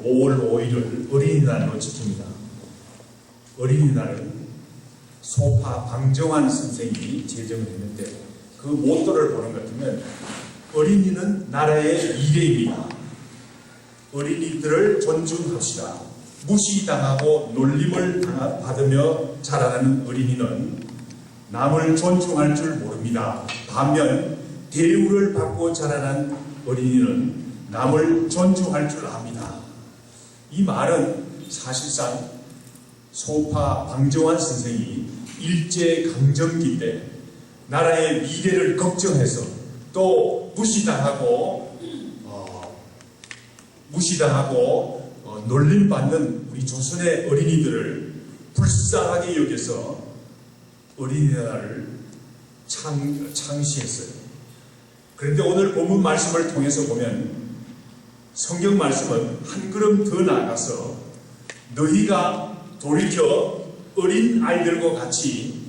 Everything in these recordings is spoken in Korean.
5월 5일을 어린이날로 지킵니다. 어린이날은 소파 방정환 선생이 제정을 했는데 그 모토를 보는 것 같으면 어린이는 나라의 미래입니다. 어린이들을 존중합시다. 무시당하고 놀림을 받으며 자라나는 어린이는 남을 존중할 줄 모릅니다. 반면 대우를 받고 자라난 어린이는 남을 존중할 줄 압니다. 이 말은 사실상 소파 방정환 선생이 일제강점기 때 나라의 미래를 걱정해서 또 무시당하고 놀림받는 우리 조선의 어린이들을 불쌍하게 여겨서 어린이날을 창시했어요. 그런데 오늘 본문 말씀을 통해서 보면 성경 말씀은 한 걸음 더 나아가서 너희가 돌이켜 어린 아이들과 같이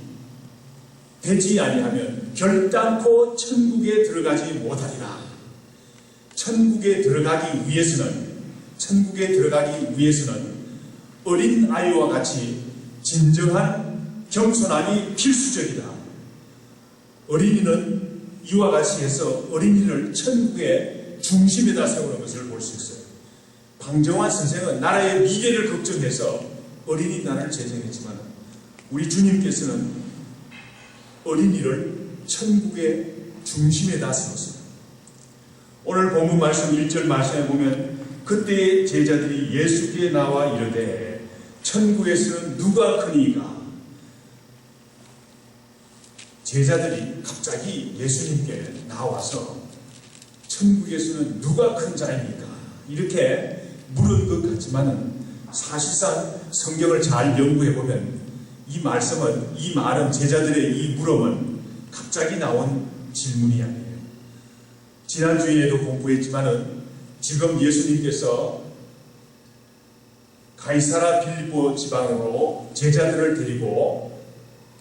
되지 아니하면 결단코 천국에 들어가지 못하리라. 천국에 들어가기 위해서는 어린 아이와 같이 진정한 겸손함이 필수적이다. 어린이는 이와 같이 해서 어린이를 천국의 중심에다 세우는 것을 볼 수 있어요. 방정환 선생은 나라의 미래를 걱정해서 어린이날을 제정했지만 우리 주님께서는 어린이를 천국의 중심에다 세웠습니다. 오늘 본문 말씀 1절 말씀에 보면 그때 제자들이 예수께 나와 이르되 천국에서는 누가 크니까? 제자들이 갑자기 예수님께 나와서 천국에서는 누가 큰 자입니까? 이렇게 물은 것 같지만은 사실상 성경을 잘 연구해보면 이 말은 제자들의 이 물음은 갑자기 나온 질문이 아니에요. 지난주에도 공부했지만은 지금 예수님께서 가이사라 빌립보 지방으로 제자들을 데리고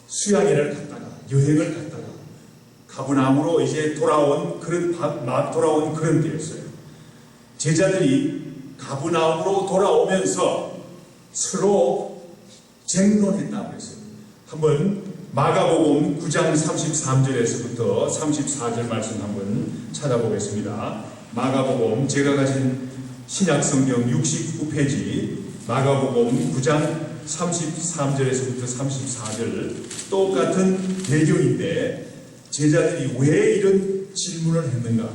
수양회를 갔다가 여행을 갔다가 가브나움으로 이제 돌아온 그런 때였어요. 제자들이 가브나움으로 돌아오면서 서로 쟁론했다고 했어요. 한번 마가복음 9장 33절에서부터 34절 말씀 한번 찾아보겠습니다. 마가복음 제가 가진 신약성경 69페이지 마가복음 9장 33절에서부터 34절 똑같은 배경인데 제자들이 왜 이런 질문을 했는가?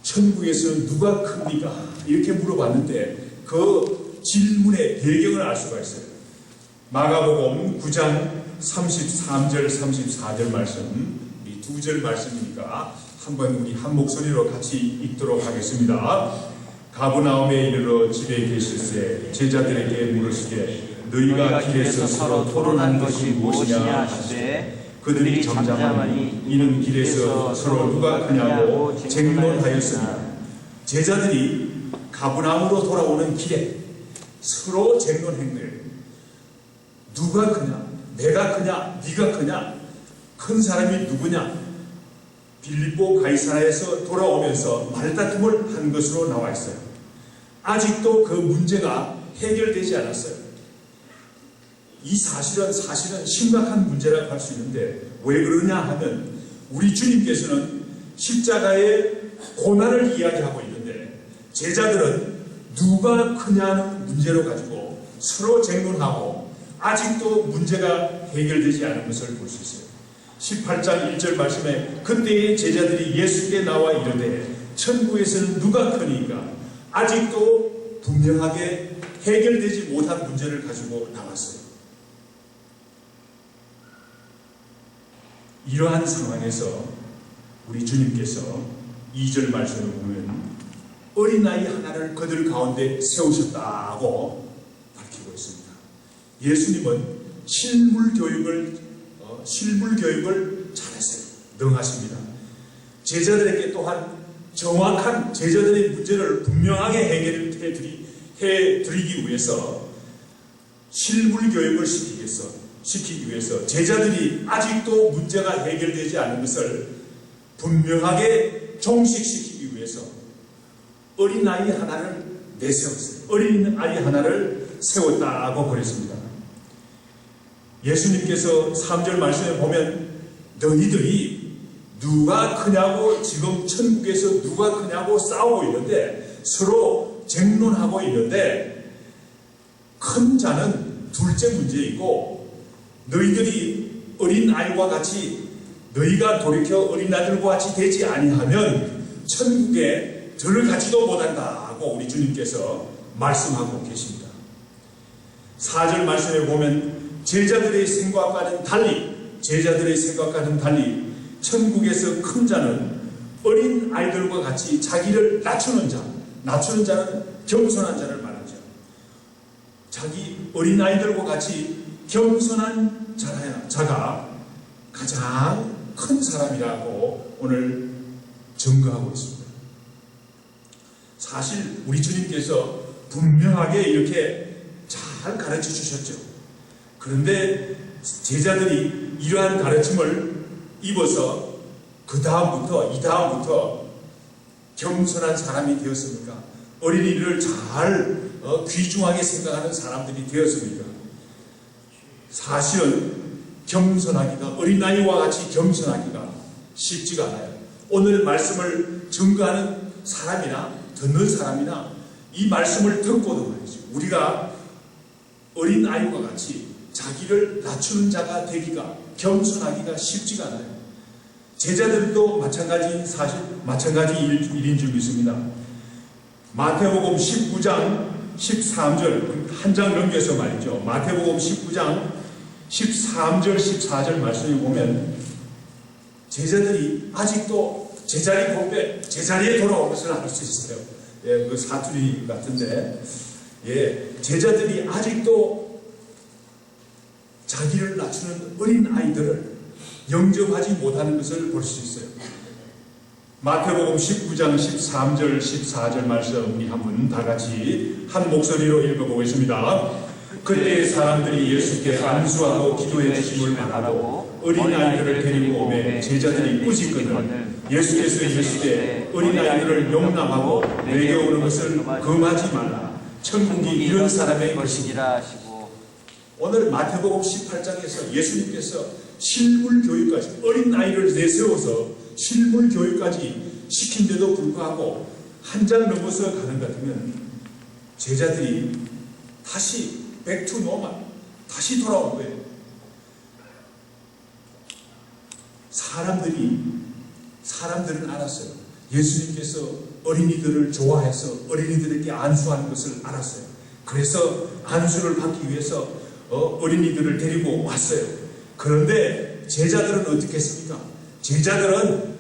천국에서는 누가 큽니까? 이렇게 물어봤는데 그 질문의 배경을 알 수가 있어요. 마가복음 9장 33절 34절 말씀 이 두 절 말씀이니까 한번 우리 한 목소리로 같이 읽도록 하겠습니다. 가브나움에 이르러 집에 계실새 제자들에게 물으시되 너희가 길에서 서로 토론한 것이 무엇이냐 하시되 그들이 잠잠하니 이는 길에서 서로 누가 크냐고 쟁론하였습니다. 제자들이 가브나움으로 돌아오는 길에 서로 쟁론한 거예요. 누가 크냐? 내가 크냐? 네가 크냐? 큰 사람이 누구냐? 빌립보 가이사라에서 돌아오면서 말다툼을 한 것으로 나와 있어요. 아직도 그 문제가 해결되지 않았어요. 이 사실은 심각한 문제라고 할 수 있는데 왜 그러냐 하면 우리 주님께서는 십자가의 고난을 이야기하고 있는데 제자들은 누가 크냐는 문제로 가지고 서로 쟁론하고 아직도 문제가 해결되지 않은 것을 볼 수 있어요. 18장 1절 말씀에 그때의 제자들이 예수께 나와 이르되 천국에서는 누가 크니까? 아직도 분명하게 해결되지 못한 문제를 가지고 나왔어요. 이러한 상황에서 우리 주님께서 2절 말씀을 보면 어린아이 하나를 그들 가운데 세우셨다고 밝히고 있습니다. 예수님은 실물 교육을 잘했어요. 능하십니다. 제자들에게 또한 정확한 제자들의 문제를 분명하게 해드리기 위해서 실물 교육을 시키기 위해서 제자들이 아직도 문제가 해결되지 않은 것을 분명하게 종식시키기 위해서 어린아이 하나를 내세웠어요. 어린아이 하나를 세웠다고 그랬습니다. 예수님께서 3절 말씀에 보면 너희들이 누가 크냐고, 지금 천국에서 누가 크냐고 싸우고 있는데, 서로 쟁론하고 있는데, 큰 자는 둘째 문제이고, 너희들이 어린아이와 같이, 너희가 돌이켜 어린아이들과 같이 되지 아니하면 천국에 들어가지도 못한다고 우리 주님께서 말씀하고 계십니다. 4절 말씀에 보면 제자들의 생각과는 달리 천국에서 큰 자는 어린 아이들과 같이 자기를 낮추는 자는 겸손한 자를 말하죠. 자기 어린 아이들과 같이 겸손한 자가 가장 큰 사람이라고 오늘 증거하고 있습니다. 사실 우리 주님께서 분명하게 이렇게 잘 가르쳐 주셨죠. 그런데 제자들이 이러한 가르침을 입어서 이 다음부터 겸손한 사람이 되었습니까? 어린이를 잘 귀중하게 생각하는 사람들이 되었습니까? 사실은 겸손하기가, 어린아이와 같이 겸손하기가 쉽지가 않아요. 오늘 말씀을 증거하는 사람이나 듣는 사람이나 이 말씀을 듣고도 말이죠, 우리가 어린아이와 같이 자기를 낮추는 자가 되기가, 겸손하기가 쉽지가 않아요. 제자들도 마찬가지 일인 줄 믿습니다. 마태복음 19장 13절, 한 장 넘겨서 말이죠. 마태복음 19장 13절 14절 말씀에 보면 제자들이 아직도 제자리에 돌아온 것을 알 수 있어요. 예, 그 사투리 같은데, 예, 제자들이 아직도 자기를 낮추는 어린 아이들을 영접하지 못하는 것을 볼 수 있어요. 마태복음 19장 13절 14절 말씀 우리 한번 다 같이 한 목소리로 읽어보겠습니다. 그때 사람들이 예수께 안수하고 기도해 주심을 바라고 어린아이들을 데리고 오매 제자들이 꾸짖거늘 예수께서 이르시되 어린아이들을 용납하고 내게 오는 것을 금하지 말라. 천국이 이런 사람의 것이니라 하시고, 오늘 마태복음 18장에서 예수님께서 실물교육까지, 어린아이를 내세워서 실물교육까지 시킨데도 불구하고 한 장 넘어서 가는 것 같으면 제자들이 다시 백투 노만, 다시 돌아온 거예요. 사람들은 알았어요. 예수님께서 어린이들을 좋아해서 어린이들에게 안수하는 것을 알았어요. 그래서 안수를 받기 위해서 어린이들을 데리고 왔어요. 그런데 제자들은 어떻게 했습니까? 제자들은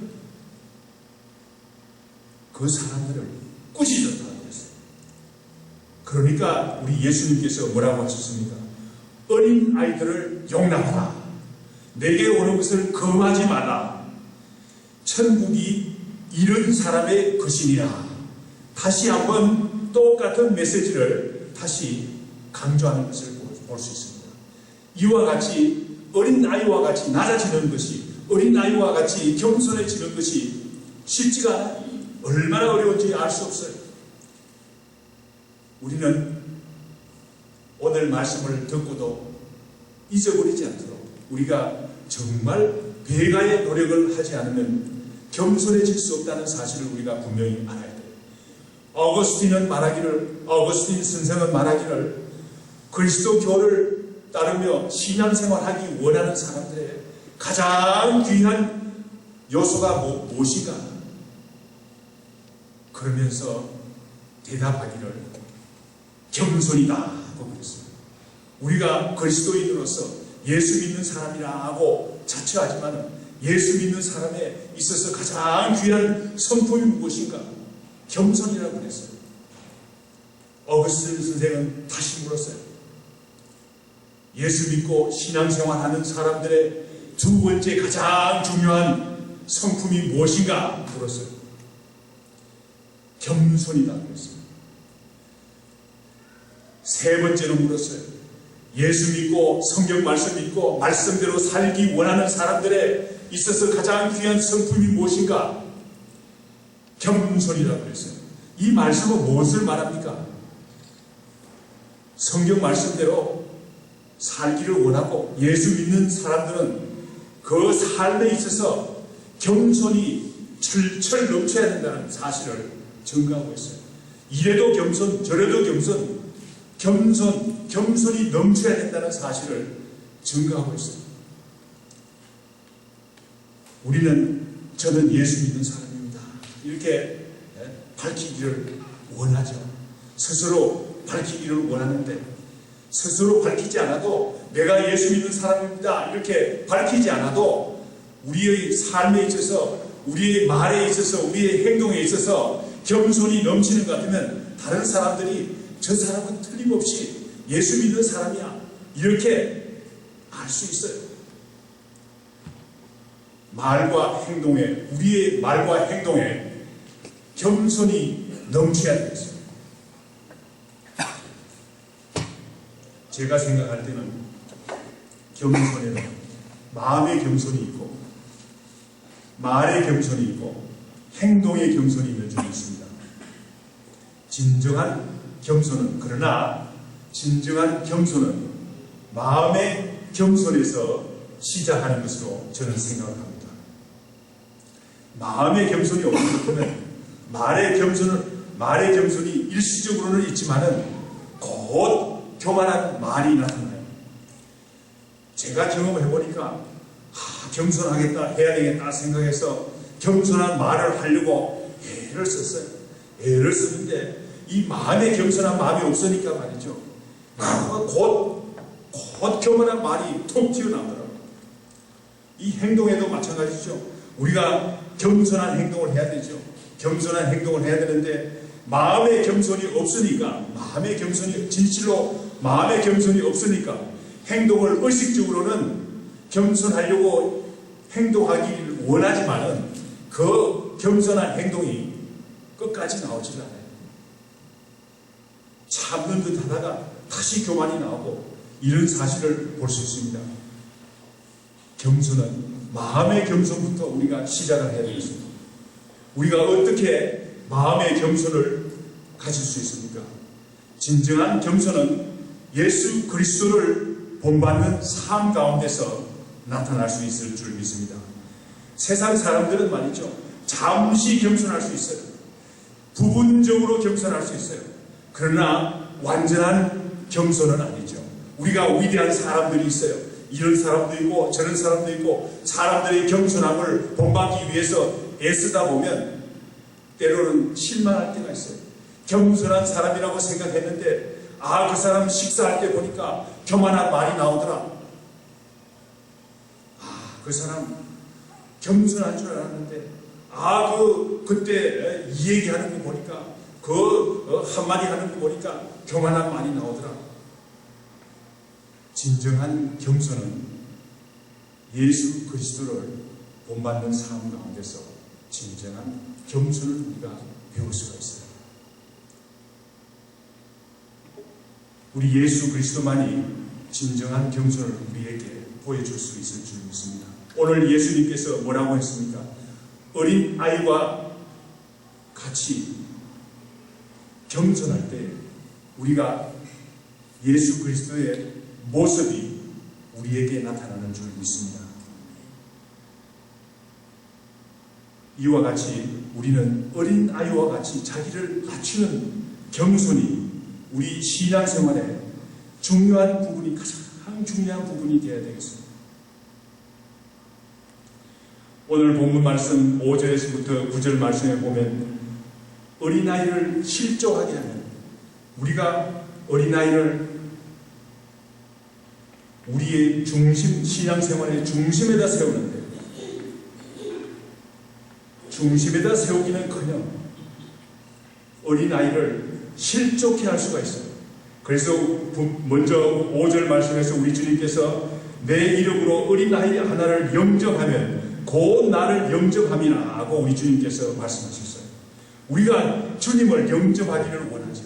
그 사람들을 꾸짖었다고 했어요. 그러니까 우리 예수님께서 뭐라고 하셨습니까? 어린 아이들을 용납하라. 내게 오는 것을 금하지 마라. 천국이 이런 사람의 것이니라. 다시 한번 똑같은 메시지를 다시 강조하는 것을 볼 수 있습니다. 이와 같이 어린아이와 같이 낮아지는 것이, 어린아이와 같이 겸손해지는 것이 쉽지가 않아요. 얼마나 어려운지 알 수 없어요. 우리는 오늘 말씀을 듣고도 잊어버리지 않도록 우리가 정말 배가의 노력을 하지 않으면 겸손해질 수 없다는 사실을 우리가 분명히 알아야 돼요. 어거스틴 선생은 말하기를 그리스도교를 따르며 신앙생활하기 원하는 사람들의 가장 귀한 요소가 무엇인가? 그러면서 대답하기를 겸손이다 하고 그랬어요. 우리가 그리스도인으로서 예수 믿는 사람이라고 자처하지만 예수 믿는 사람에 있어서 가장 귀한 성품이 무엇인가? 겸손이라고 그랬어요. 어거스틴 선생은 다시 물었어요. 예수 믿고 신앙생활하는 사람들의 두 번째 가장 중요한 성품이 무엇인가? 물었어요. 겸손이다 그랬어요. 세 번째로 물었어요. 예수 믿고 성경 말씀 믿고 말씀대로 살기 원하는 사람들에 있어서 가장 귀한 성품이 무엇인가? 겸손이라고 그랬어요. 이 말씀은 무엇을 말합니까? 성경 말씀대로 살기를 원하고 예수 믿는 사람들은 그 삶에 있어서 겸손이 철철 넘쳐야 된다는 사실을 증거하고 있어요. 이래도 겸손, 저래도 겸손이 넘쳐야 된다는 사실을 증거하고 있어요. 저는 예수 믿는 사람입니다. 이렇게 밝히기를 원하죠. 스스로 밝히기를 원하는데, 스스로 밝히지 않아도 내가 예수 믿는 사람입니다. 이렇게 밝히지 않아도 우리의 삶에 있어서, 우리의 말에 있어서, 우리의 행동에 있어서 겸손이 넘치는 것 같으면 다른 사람들이 저 사람은 틀림없이 예수 믿는 사람이야, 이렇게 알 수 있어요. 말과 행동에, 우리의 말과 행동에 겸손이 넘쳐야 되겠습니다. 제가 생각할 때는 겸손에는 마음의 겸손이 있고, 말의 겸손이 있고, 행동의 겸손이 있는 줄이 있습니다. 그러나 진정한 겸손은 마음의 겸손에서 시작하는 것으로 저는 생각을 합니다. 마음의 겸손이 없으면 말의 겸손이 일시적으로는 있지만은 곧 교만한 말이 나타나요. 제가 경험해 보니까 겸손하겠다, 해야 되겠다 생각해서 겸손한 말을 하려고 애를 썼어요. 애를 쓰는데 이 마음에 겸손한 마음이 없으니까 말이죠, 곧 교만한 말이 툭 튀어나오더라고요. 이 행동에도 마찬가지죠. 우리가 겸손한 행동을 해야 되죠. 겸손한 행동을 해야 되는데 마음의 겸손이 없으니까, 진실로 마음의 겸손이 없으니까 행동을 의식적으로는 겸손하려고 행동하기를 원하지만은 그 겸손한 행동이 끝까지 나오질 않아요. 참는 듯 하다가 다시 교만이 나오고, 이런 사실을 볼 수 있습니다. 겸손은 마음의 겸손부터 우리가 시작을 해야 되겠습니다. 우리가 어떻게 마음의 겸손을 가질 수 있습니까? 진정한 겸손은 예수 그리스도를 본받는 삶 가운데서 나타날 수 있을 줄 믿습니다. 세상 사람들은 말이죠, 잠시 겸손할 수 있어요. 부분적으로 겸손할 수 있어요. 그러나 완전한 겸손은 아니죠. 우리가 위대한 사람들이 있어요. 이런 사람도 있고 저런 사람도 있고, 사람들의 겸손함을 본받기 위해서 애쓰다 보면 때로는 실망할 때가 있어요. 겸손한 사람이라고 생각했는데 그 사람 식사할 때 보니까 교만한 말이 나오더라. 그 사람 겸손한 줄 알았는데 그때 이 얘기하는 거 보니까, 한마디 하는 거 보니까 교만한 말이 나오더라. 진정한 겸손은 예수 그리스도를 본받는 삶 가운데서 진정한 겸손을 우리가 배울 수가 있어요. 우리 예수 그리스도만이 진정한 겸손을 우리에게 보여줄 수 있을 줄 믿습니다. 오늘 예수님께서 뭐라고 했습니까? 어린 아이와 같이 겸손할 때 우리가 예수 그리스도의 모습이 우리에게 나타나는 줄 믿습니다. 이와 같이 우리는 어린 아이와 같이 자기를 낮추는 겸손이 우리 신앙생활의 중요한 부분이, 가장 중요한 부분이 되어야 되겠습니다. 오늘 본문 말씀 5절에서부터 9절 말씀에 보면 어린아이를 실족하게 하는, 우리가 어린아이를 우리의 중심, 신앙생활의 중심에다 세우는데, 중심에다 세우기는커녕 어린아이를 실족해 할 수가 있어요. 그래서 먼저 5절 말씀에서 우리 주님께서 내 이름으로 어린아이 하나를 영접하면 곧 나를 영접함이라 하고 우리 주님께서 말씀하셨어요. 우리가 주님을 영접하기를 원하죠.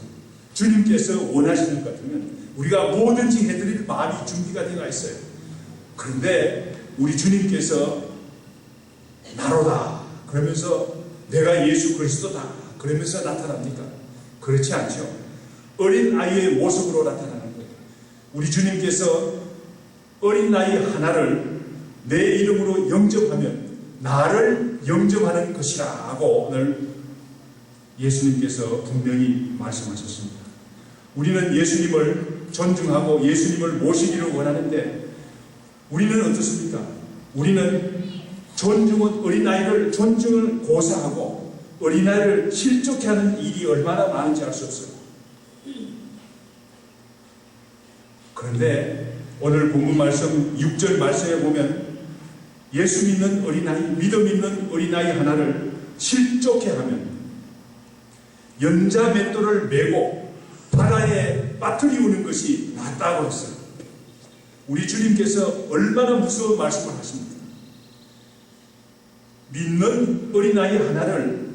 주님께서 원하시는 것 같으면 우리가 뭐든지 해드릴 마음이 준비가 되어 있어요. 그런데 우리 주님께서 나로다 그러면서 내가 예수 그리스도다, 그러면서 나타납니까? 그렇지 않죠. 어린 아이의 모습으로 나타나는 거예요. 우리 주님께서 어린 아이 하나를 내 이름으로 영접하면 나를 영접하는 것이라 하고 오늘 예수님께서 분명히 말씀하셨습니다. 우리는 예수님을 존중하고 예수님을 모시기를 원하는데 우리는 어떻습니까? 우리는 어린아이를 존중을 고사하고 어린아이를 실족해 하는 일이 얼마나 많은지 알 수 없어요. 그런데 오늘 본문 말씀 6절 말씀에 보면 예수 믿는 어린아이, 믿음 있는 어린아이 하나를 실족해 하면 연자 맷돌을 메고 바다에 빠뜨리우는 것이 낫다고 했어요. 우리 주님께서 얼마나 무서운 말씀을 하십니까? 믿는 어린아이 하나를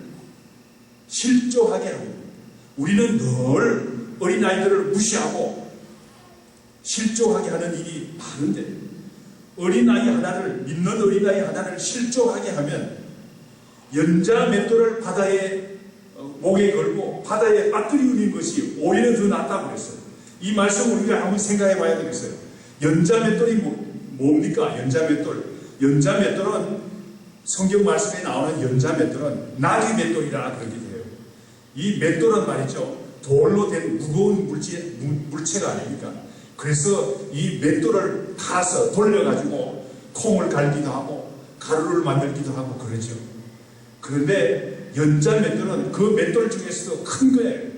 실족하게 하고 우리는 늘 어린아이들을 무시하고 실족하게 하는 일이 많은데 믿는 어린아이 하나를 실족하게 하면 연자 맷돌을 바다에 목에 걸고 바다에 빠뜨리우는 것이 오히려 더 낫다고 그랬어요. 이 말씀을 우리가 한번 생각해 봐야 되겠어요. 연자 맷돌이 뭡니까? 연자 맷돌은 성경 말씀에 나오는 연자 맷돌은 나귀 맷돌이라 그러게 돼요. 이 맷돌은 말이죠. 돌로 된 무거운 물체가 아닙니까? 그래서 이 맷돌을 타서 돌려가지고 콩을 갈기도 하고 가루를 만들기도 하고 그러죠. 그런데 연자 맷돌은 그 맷돌 중에서도 큰 거예요.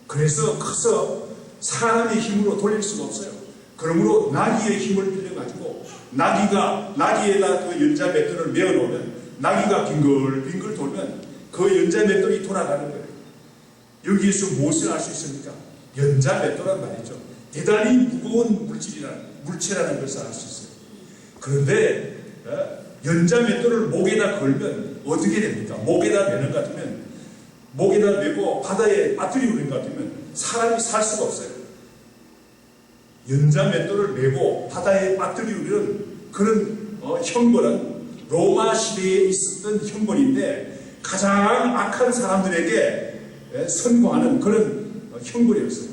그래서 커서 사람의 힘으로 돌릴 수가 없어요. 그러므로 나귀의 힘을 빌려가지고 나귀에다 그 연자 맷돌을 메어놓으면 나귀가 빙글빙글 돌면 그 연자 맷돌이 돌아가는 거예요. 여기에서 무엇을 알 수 있습니까? 연자 맷돌은 말이죠. 대단히 무거운 물체라는 것을 알 수 있어요. 그런데 연자 맷돌을 목에다 걸면 어떻게 됩니까? 목에다 매는 것 같으면 목에다 메고 바다에 빠뜨리우는 것 같으면 사람이 살 수가 없어요. 연자 맷돌을 메고 바다에 빠뜨리우는 그런 형벌은 로마 시대에 있었던 형벌인데 가장 악한 사람들에게 선고하는 그런 형벌이었어요.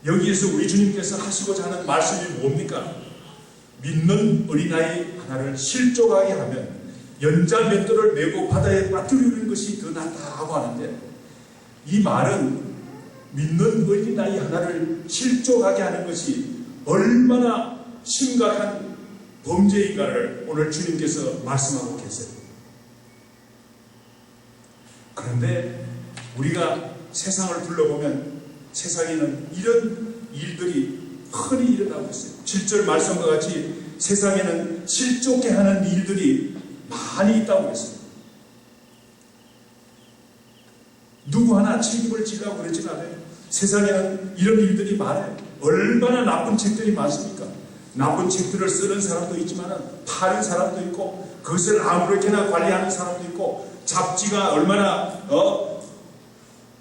여기에서 우리 주님께서 하시고자 하는 말씀이 뭡니까? 믿는 어린아이 하나를 실족하게 하면 연자 맷돌을 메고 바다에 빠뜨리는 것이 더 낫다고 하는데 이 말은 믿는 어린아이 하나를 실족하게 하는 것이 얼마나 심각한 범죄인가를 오늘 주님께서 말씀하고 계세요. 그런데 우리가 세상을 둘러보면 세상에는 이런 일들이 흔히 일어나고 있어요. 7절 말씀과 같이 세상에는 실족해 하는 일들이 많이 있다고 했어요. 누구 하나 책임을 지려고 그러진 않아요. 세상에는 이런 일들이 많아요. 얼마나 나쁜 책들이 많습니까? 나쁜 책들을 쓰는 사람도 있지만 파는 사람도 있고 그것을 아무렇게나 관리하는 사람도 있고 잡지가 얼마나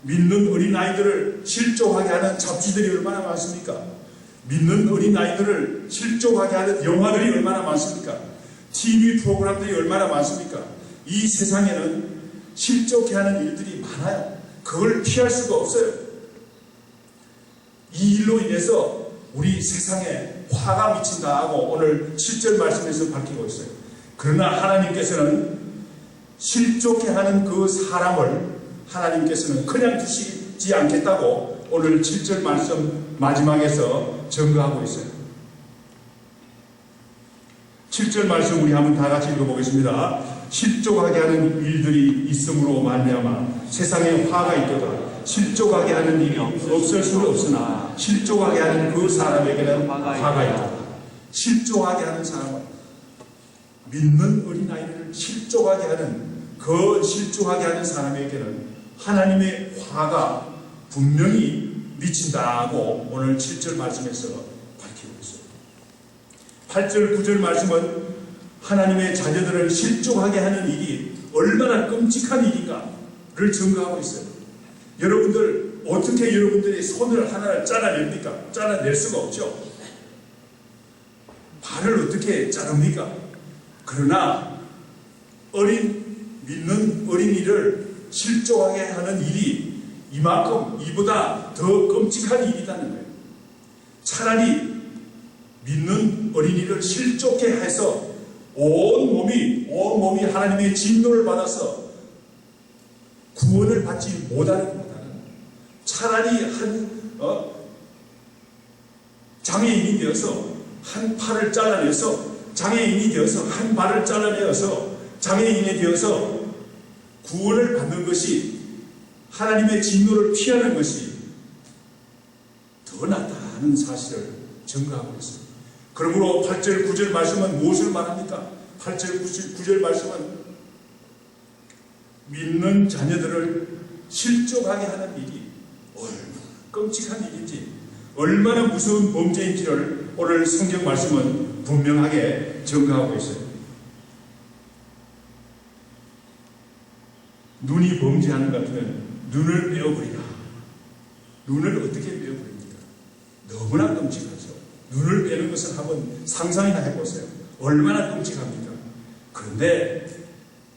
믿는 어린아이들을 실족하게 하는 잡지들이 얼마나 많습니까? 믿는 어린아이들을 실족하게 하는 영화들이 얼마나 많습니까? TV 프로그램들이 얼마나 많습니까? 이 세상에는 실족해 하는 일들이 많아요. 그걸 피할 수가 없어요. 이 일로 인해서 우리 세상에 화가 미친다 하고 오늘 7절 말씀에서 밝히고 있어요. 그러나 하나님께서는 실족해 하는 그 사람을 하나님께서는 그냥 두시지 않겠다고 오늘 7절 말씀 마지막에서 증거하고 있어요. 7절 말씀 우리 한번 다 같이 읽어보겠습니다. 실족하게 하는 일들이 있음으로 말미암아 세상에 화가 있도다. 실족하게 하는 일이 없을 수는 없으나 실족하게 하는 그 사람에게는 화가 있다. 실족하게 하는 사람은 믿는 어린아이를 실족하게 하는 사람에게는 하나님의 화가 분명히 미친다고 오늘 7절 말씀에서 밝히고 있어요. 8절 9절 말씀은 하나님의 자녀들을 실족하게 하는 일이 얼마나 끔찍한 일인가를 증거하고 있어요. 여러분들 어떻게 여러분들이 손을 하나를 잘라냅니까? 잘라낼 수가 없죠. 발을 어떻게 자릅니까? 그러나 어린 믿는 어린이를 실족하게 하는 일이 이만큼 이보다 더 끔찍한 일이라는 거예요. 차라리 믿는 어린이를 실족해 해서 온 몸이 하나님의 진노를 받아서 구원을 받지 못하는 것보다는 차라리 장애인이 되어서 한 팔을 잘라내서 장애인이 되어서 한 발을 잘라내어서 장애인이 되어서 구원을 받는 것이 하나님의 진노를 피하는 것이 더 낫다는 사실을 증거하고 있습니다. 그러므로 8절 9절 말씀은 무엇을 말합니까? 8절 9절 말씀은 믿는 자녀들을 실족하게 하는 일이 얼마나 끔찍한 일인지, 얼마나 무서운 범죄인지를 오늘 성경 말씀은 분명하게 증거하고 있어요. 눈이 범죄하는 것 같으면 눈을 빼어버리라. 눈을 어떻게 빼어버립니까? 너무나 끔찍하죠. 눈을 빼는 것을 한번 상상이나 해보세요. 얼마나 끔찍합니까? 그런데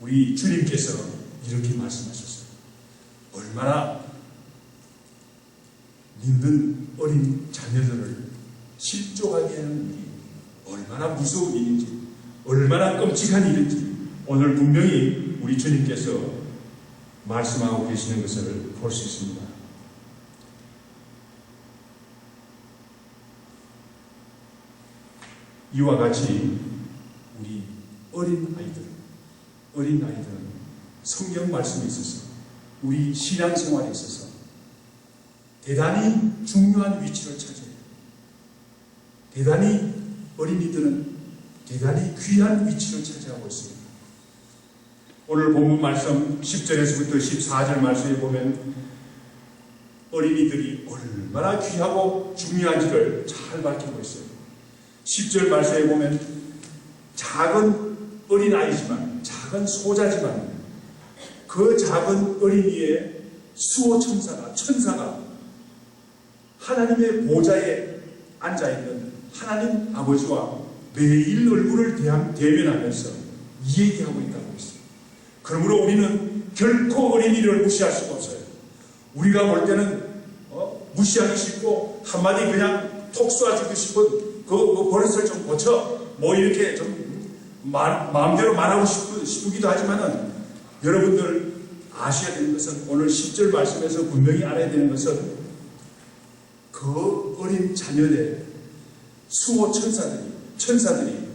우리 주님께서 이렇게 말씀하셨어요. 얼마나 믿는 어린 자녀들을 실족하게 하는 일이 얼마나 무서운 일인지, 얼마나 끔찍한 일인지 오늘 분명히 우리 주님께서 말씀하고 계시는 것을 볼 수 있습니다. 이와 같이 우리 어린 아이들은 성경 말씀에 있어서 우리 신앙생활에 있어서 대단히 중요한 위치를 차지해요. 대단히 어린이들은 대단히 귀한 위치를 차지하고 있습니다. 오늘 본문 말씀 10절에서부터 14절 말씀에 보면 어린이들이 얼마나 귀하고 중요한지를 잘 밝히고 있어요. 10절 말씀에 보면 작은 어린아이지만, 작은 소자지만 그 작은 어린이의 수호 천사가 하나님의 보좌에 앉아있는 하나님 아버지와 매일 얼굴을 대면하면서 얘기하고 있다고 했어요. 그러므로 우리는 결코 어린이를 무시할 수가 없어요. 우리가 볼 때는 무시하기 쉽고 한마디 그냥 톡 쏘아주고 싶은 그 버릇을 좀 고쳐 이렇게 좀 마음대로 말하고 싶기도 하지만은 여러분들 아셔야 되는 것은 오늘 10절 말씀에서 분명히 알아야 되는 것은 그 어린 자녀의 수호 천사들이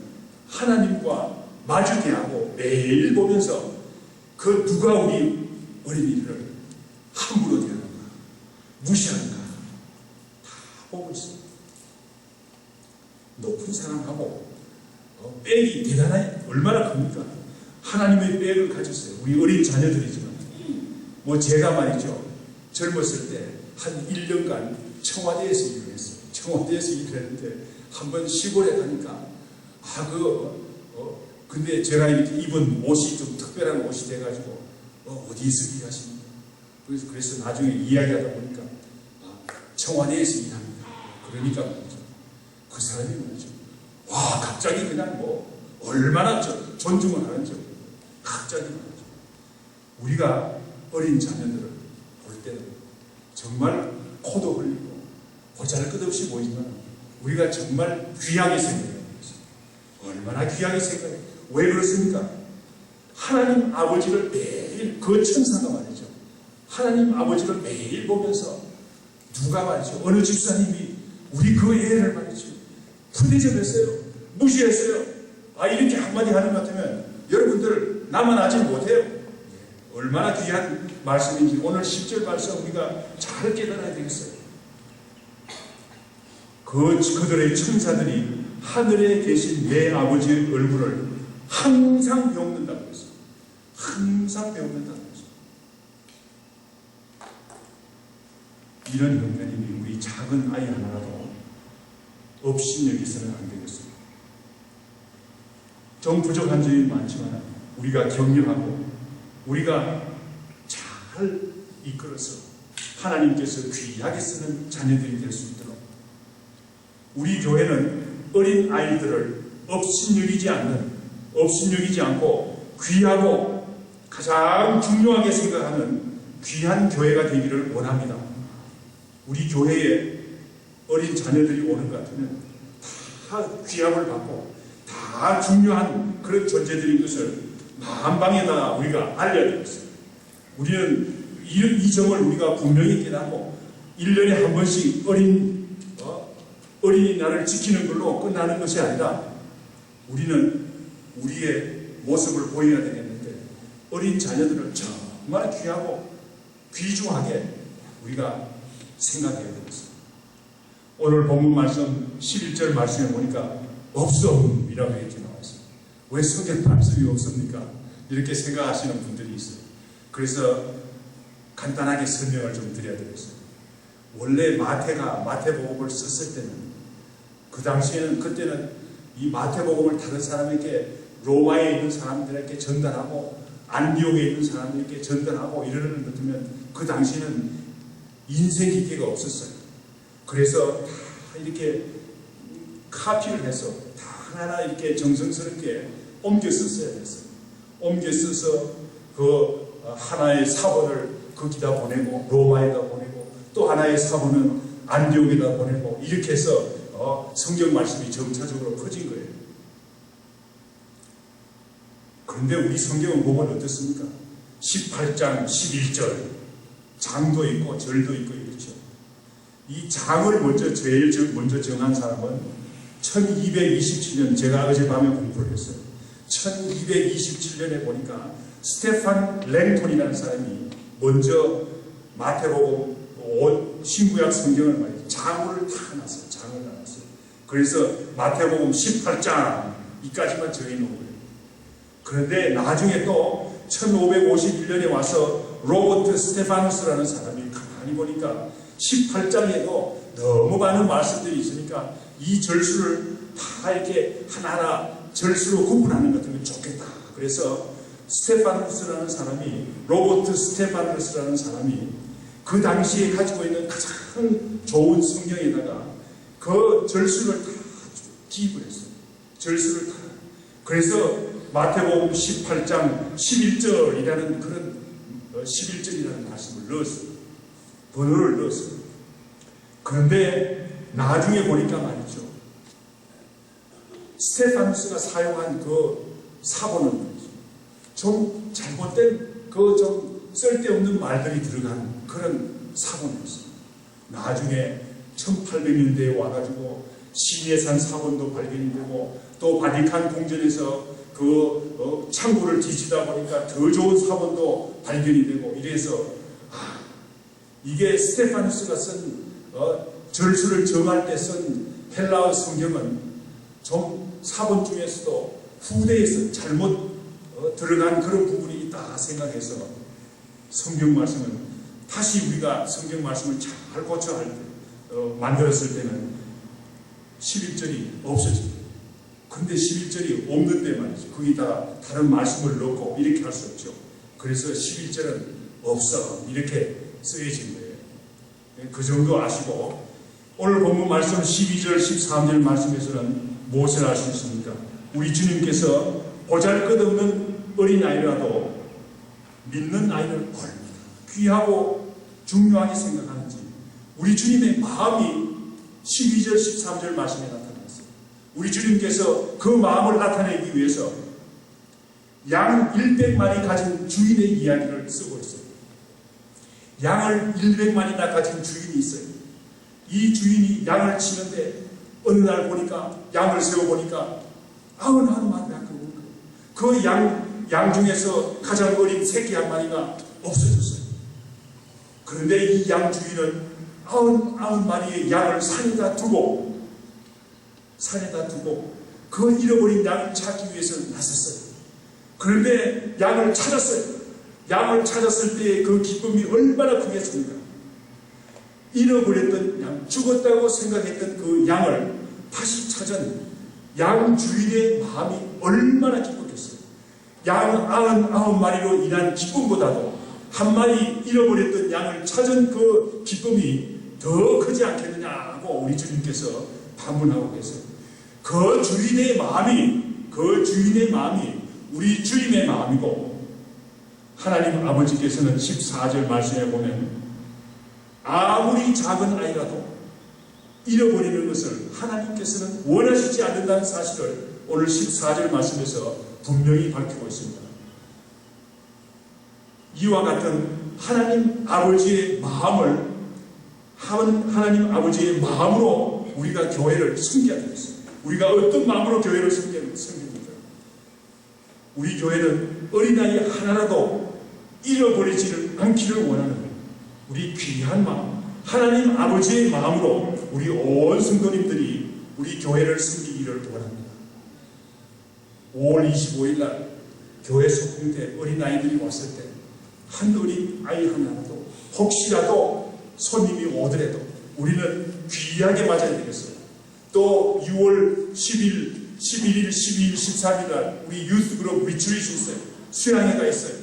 하나님과 마주대하고 매일 보면서 그 누가 우리 어린이를 함부로 대하는가, 무시하는가 다 보고 있습니다. 높은 사람하고 빽이 대단하게 얼마나 큽니까? 하나님의 빽을 가졌어요. 우리 어린 자녀들이지만 제가 말이죠, 젊었을 때 한 1년간 청와대에서 일을 했어요. 청와대에서 일을 했는데 한번 시골에 가니까 근데 제가 이렇게 입은 옷이 좀 특별한 옷이 돼가지고 어디에서 일하십니까? 그래서 나중에 이야기하다 보니까 청와대에서 일합니다. 그러니까 말이죠, 그 사람이 말이죠, 와 갑자기 그냥 얼마나 존중을 하는지 갑자기 말이죠. 우리가 어린 자녀들을 볼 때는 정말 코도 흘리고 보잘것없이 보이지만 우리가 정말 귀하게 생각해요. 얼마나 귀하게 생각해요. 왜 그렇습니까? 하나님 아버지를 매일, 그 천사가 말이죠, 하나님 아버지를 매일 보면서 누가 말이죠, 어느 집사님이 우리 그 애를 말이죠 푸대접했어요, 무시했어요, 이렇게 한마디 하는 것 같으면 여러분들 나만 아직 못해요. 얼마나 귀한 말씀인지 오늘 10절 말씀 우리가 잘 깨달아야 되겠어요. 그들의 천사들이 하늘에 계신 내 아버지의 얼굴을 항상 배운다고 했어요. 항상 배운다고 했어요. 이런 형편이니 우리 작은 아이 하나라도 업신여기서는 안 되겠어요. 좀 부족한 점이 많지만 우리가 격려하고 우리가 잘 이끌어서 하나님께서 귀하게 쓰는 자녀들이 될 수 있도록 우리 교회는 어린 아이들을 업신여기지 않고 귀하고 가장 중요하게 생각하는 귀한 교회가 되기를 원합니다. 우리 교회에 어린 자녀들이 오는 것 같으면 다 귀함을 받고 다 중요한 그런 존재들인 것을 만방에다 우리가 알려야 되겠어요. 우리는 이 점을 우리가 분명히 깨닫고 1년에 한 번씩 어린이날을 지키는 걸로 끝나는 것이 아니라 우리는 우리의 모습을 보여야 되겠는데 어린 자녀들을 정말 귀하고 귀중하게 우리가 생각해야 되겠습니다. 오늘 본문 말씀 11절 말씀에 보니까 없음이라고 이렇게 나와 있습니다. 왜 성경 말씀이 없습니까? 이렇게 생각하시는 분들이 있어요. 그래서 간단하게 설명을 좀 드려야 되겠어요. 원래 마태가 마태복음을 썼을 때는 그 당시에는 그때는 이 마태복음을 다른 사람에게 로마에 있는 사람들에게 전달하고 안디옥에 있는 사람들에게 전달하고 이러는 것 같으면 그 당시에는 인쇄기계가 없었어요. 그래서 다 이렇게 카피를 해서 다 하나 이렇게 정성스럽게 옮겨 썼어야 됐어요. 옮겨 써서 그 하나의 사본을 거기다 보내고 로마에다 보내고 또 하나의 사본은 안디옥에다 보내고 이렇게 해서 성경 말씀이 점차적으로 퍼진 거예요. 그런데 우리 성경은 보면 어떻습니까? 18장 11절 장도 있고 절도 있고 이렇죠. 이 장을 제일 먼저 정한 사람은 1227년 제가 어젯밤에 공부를 했어요. 1227년에 보니까 스테판 랭톤이라는 사람이 먼저 마태복음 신구약 성경을 말이죠. 장을 다 놨어요. 장을 나눴어요. 그래서 마태복음 18장 이까지만 정해놓은 거예요. 그런데 나중에 또 1551년에 와서 로버트 스테파누스라는 사람이 가만히 보니까 18장에도 너무 많은 말씀들이 있으니까 이 절수를 다 이렇게 하나하나 절수로 구분하는 것 같으면 좋겠다. 그래서 스테파누스라는 사람이 로버트 스테파누스라는 사람이 그 당시에 가지고 있는 가장 좋은 성경에다가 그 절수를 다 기입을 했어요. 절수를 다. 그래서 마태복음 18장 11절이라는 그런 11절이라는 말씀을 넣었어요. 번호를 넣었어요. 그런데 나중에 보니까 말이죠. 스테파누스가 사용한 그 사본은 좀 잘못된 좀 쓸데없는 말들이 들어간 그런 사본이었어요. 나중에 1800년대에 와가지고 시내산 사본도 발견이 되고 또 바티칸 궁전에서 그 창고를 뒤지다 보니까 더 좋은 사본도 발견이 되고 이래서 이게 스테파누스가 쓴 절수를 정할 때 쓴 헬라어 성경은 좀 사본 중에서도 후대에서 잘못 들어간 그런 부분이 있다 생각해서 성경 말씀은 다시 우리가 성경 말씀을 잘 고쳐 만들었을 때는 11절이 없어집니다. 근데 11절이 없는데 말이죠. 거기다가 다른 말씀을 넣고 이렇게 할 수 없죠. 그래서 11절은 없어 이렇게 쓰여진 거예요. 그 정도 아시고 오늘 본문 말씀 12절 13절 말씀에서는 무엇을 알 수 있습니까? 우리 주님께서 보잘것없는 어린아이라도 믿는 아이를 얼마나 귀하고 중요하게 생각하는지 우리 주님의 마음이 12절 13절 말씀에 나타났어요. 우리 주님께서 그 마음을 나타내기 위해서 양 100마리 가진 주인의 이야기를 쓰고 있어요. 양을 100마리나 가진 주인이 있어요. 이 주인이 양을 치는데 어느 날 보니까 양을 세워보니까 91마리가 그 양 중에서 가장 어린 새끼 한 마리가 없어졌어요. 그런데 이 양 주인은 90마리의 양을 산에다 두고 그 잃어버린 양을 찾기 위해서 나섰어요. 그런데 양을 찾았어요. 양을 찾았을 때 그 기쁨이 얼마나 크겠습니까? 잃어버렸던 양, 죽었다고 생각했던 그 양을 다시 찾은 양 주인의 마음이 얼마나 기뻤겠어요. 양 99마리로 인한 기쁨보다도 한 마리 잃어버렸던 양을 찾은 그 기쁨이 더 크지 않겠느냐고 우리 주님께서 반문하고 계세요. 그 주인의 마음이 우리 주님의 마음이고 하나님 아버지께서는 14절 말씀에 보면 아무리 작은 아이라도 잃어버리는 것을 하나님께서는 원하시지 않는다는 사실을 오늘 14절 말씀에서 분명히 밝히고 있습니다. 이와 같은 하나님 아버지의 마음을 하나님 아버지의 마음으로 우리가 교회를 섬겨야 되겠습니다. 우리가 어떤 마음으로 교회를 섬깁니까? 우리 교회는 어린아이 하나라도 잃어버리지를 않기를 원하는 우리 귀한 마음, 하나님 아버지의 마음으로 우리 온 성도님들이 우리 교회를 섬기기를 원합니다. 5월 25일 날 교회 소풍 때 어린아이들이 왔을 때 한 어린아이 하나라도 혹시라도 손님이 오더라도 우리는 귀하게 맞아야 되겠어요. 또 6월 10일, 11일, 12일, 13일 날 우리 유스그룹 리트릿이 있어요. 수양회가 있어요.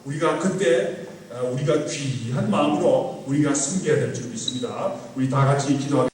우리가 그때 우리가 귀한 마음으로 우리가 섬겨야 될 줄 믿습니다. 우리 다 같이 기도하겠습니다.